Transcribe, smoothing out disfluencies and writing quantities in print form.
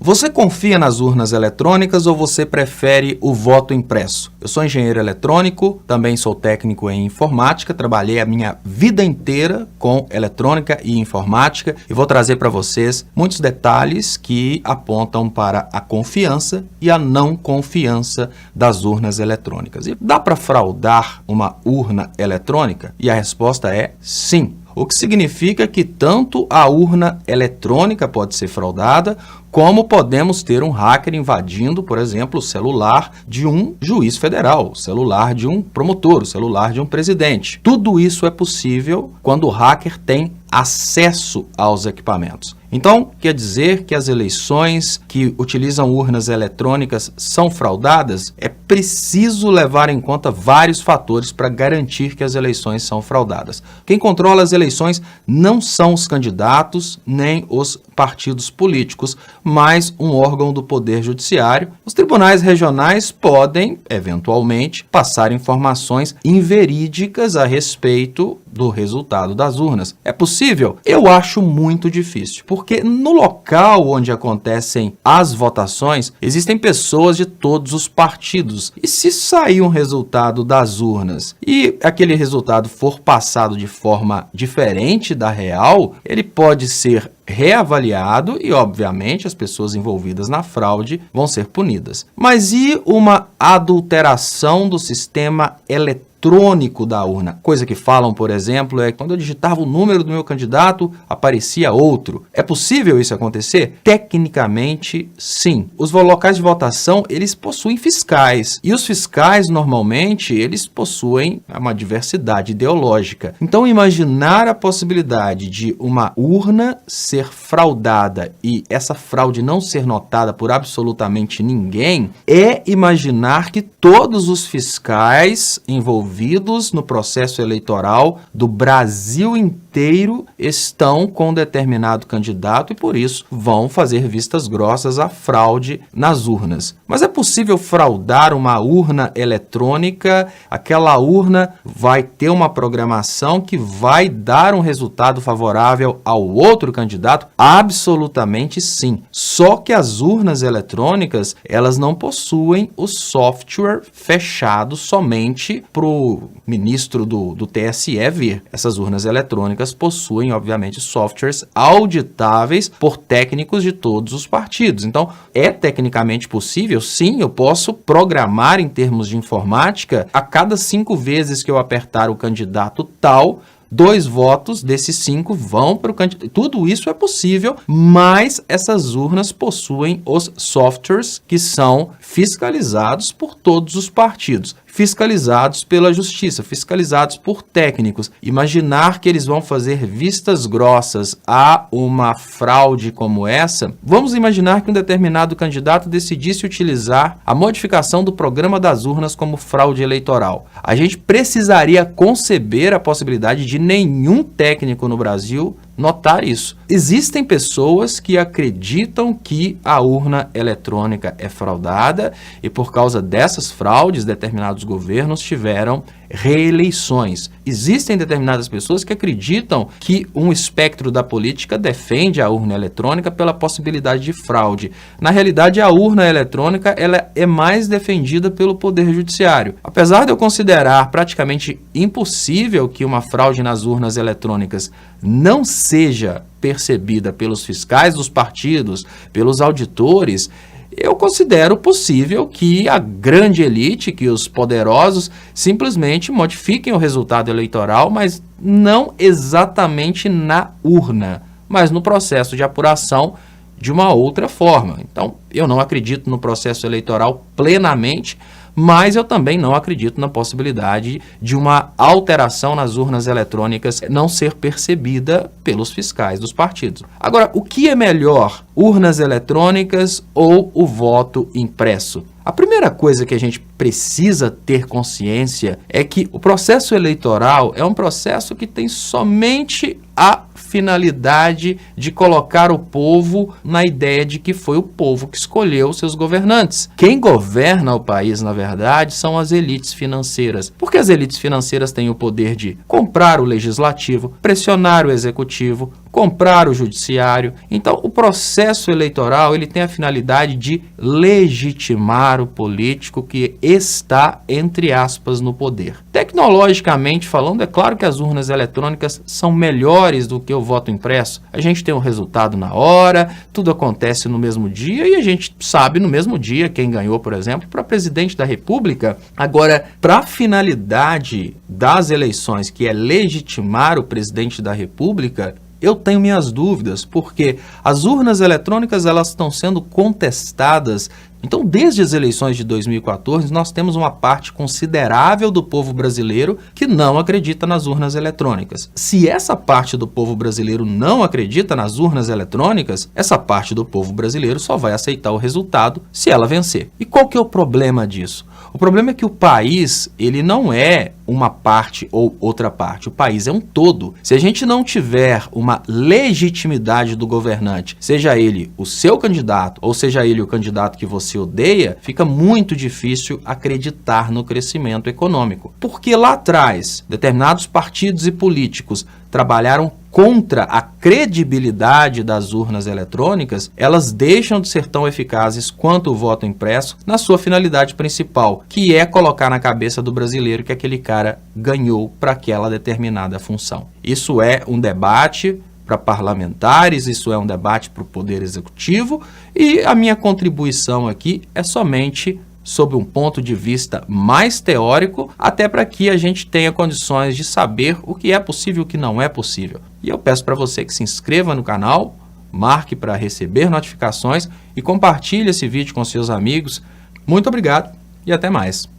Você confia nas urnas eletrônicas ou você prefere o voto impresso? Eu sou engenheiro eletrônico, também sou técnico em informática, trabalhei a minha vida inteira com eletrônica e informática e vou trazer para vocês muitos detalhes que apontam para a confiança e a não confiança das urnas eletrônicas. E dá para fraudar uma urna eletrônica? E a resposta é sim. O que significa que tanto a urna eletrônica pode ser fraudada, como podemos ter um hacker invadindo, por exemplo, o celular de um juiz federal, o celular de um promotor, o celular de um presidente. Tudo isso é possível quando o hacker tem acesso aos equipamentos. Então, quer dizer que as eleições que utilizam urnas eletrônicas são fraudadas? É preciso levar em conta vários fatores para garantir que as eleições são fraudadas. Quem controla as eleições não são os candidatos nem os partidos políticos, mas um órgão do Poder Judiciário. Os tribunais regionais podem, eventualmente, passar informações inverídicas a respeito do resultado das urnas. É possível? Eu acho muito difícil, porque no local onde acontecem as votações, existem pessoas de todos os partidos. E se sair um resultado das urnas e aquele resultado for passado de forma diferente da real, ele pode ser reavaliado e, obviamente, as pessoas envolvidas na fraude vão ser punidas. Mas e uma adulteração do sistema eletrônico da urna? Coisa que falam, por exemplo, é que quando eu digitava o número do meu candidato, aparecia outro. É possível isso acontecer? Tecnicamente, sim. Os locais de votação, eles possuem fiscais. E os fiscais, normalmente, eles possuem uma diversidade ideológica. Então, imaginar a possibilidade de uma urna ser fraudada e essa fraude não ser notada por absolutamente ninguém é imaginar que todos os fiscais envolvidos no processo eleitoral do Brasil inteiro estão com um determinado candidato e, por isso, vão fazer vistas grossas à fraude nas urnas. Mas é possível fraudar uma urna eletrônica? Aquela urna vai ter uma programação que vai dar um resultado favorável ao outro candidato? Absolutamente sim. Só que as urnas eletrônicas, elas não possuem o software fechado somente para o ministro do TSE ver. Essas urnas eletrônicas possuem, obviamente, softwares auditáveis por técnicos de todos os partidos. Então, é tecnicamente possível? Sim, eu posso programar em termos de informática, a cada 5 vezes que eu apertar o candidato tal, 2 votos desses 5 vão para o candidato. Tudo isso é possível, mas essas urnas possuem os softwares que são fiscalizados por todos os partidos, fiscalizados pela justiça, fiscalizados por técnicos. Imaginar que eles vão fazer vistas grossas a uma fraude como essa, vamos imaginar que um determinado candidato decidisse utilizar a modificação do programa das urnas como fraude eleitoral. A gente precisaria conceber a possibilidade de nenhum técnico no Brasil notar isso. Existem pessoas que acreditam que a urna eletrônica é fraudada e por causa dessas fraudes, determinados governos tiveram reeleições. Existem determinadas pessoas que acreditam que um espectro da política defende a urna eletrônica pela possibilidade de fraude. Na realidade, a urna eletrônica ela é mais defendida pelo Poder Judiciário. Apesar de eu considerar praticamente impossível que uma fraude nas urnas eletrônicas não seja percebida pelos fiscais dos partidos, pelos auditores, eu considero possível que a grande elite, que os poderosos, simplesmente modifiquem o resultado eleitoral, mas não exatamente na urna, mas no processo de apuração de uma outra forma. Então, eu não acredito no processo eleitoral plenamente, mas eu também não acredito na possibilidade de uma alteração nas urnas eletrônicas não ser percebida pelos fiscais dos partidos. Agora, o que é melhor, urnas eletrônicas ou o voto impresso? A primeira coisa que a gente precisa ter consciência é que o processo eleitoral é um processo que tem somente a finalidade de colocar o povo na ideia de que foi o povo que escolheu seus governantes. Quem governa o país, na verdade, são as elites financeiras, porque as elites financeiras têm o poder de comprar o legislativo, pressionar o executivo, comprar o judiciário. Então, o processo eleitoral ele tem a finalidade de legitimar o político que está, entre aspas, no poder. Tecnologicamente falando, é claro que as urnas eletrônicas são melhores do que o voto impresso. A gente tem o resultado na hora, tudo acontece no mesmo dia e a gente sabe no mesmo dia quem ganhou, por exemplo, para presidente da República. Agora, para a finalidade das eleições, que é legitimar o presidente da República, eu tenho minhas dúvidas, porque as urnas eletrônicas elas estão sendo contestadas. Então, desde as eleições de 2014, nós temos uma parte considerável do povo brasileiro que não acredita nas urnas eletrônicas. Se essa parte do povo brasileiro não acredita nas urnas eletrônicas, essa parte do povo brasileiro só vai aceitar o resultado se ela vencer. E qual que é o problema disso? O problema é que o país, ele não é uma parte ou outra parte. O país é um todo. Se a gente não tiver uma legitimidade do governante, seja ele o seu candidato ou seja ele o candidato que você odeia, fica muito difícil acreditar no crescimento econômico. Porque lá atrás, determinados partidos e políticos trabalharam contra a credibilidade das urnas eletrônicas, elas deixam de ser tão eficazes quanto o voto impresso na sua finalidade principal, que é colocar na cabeça do brasileiro que aquele cara ganhou para aquela determinada função. Isso é um debate para parlamentares, isso é um debate para o Poder Executivo e a minha contribuição aqui é somente sob um ponto de vista mais teórico, até para que a gente tenha condições de saber o que é possível e o que não é possível. E eu peço para você que se inscreva no canal, marque para receber notificações e compartilhe esse vídeo com seus amigos. Muito obrigado e até mais.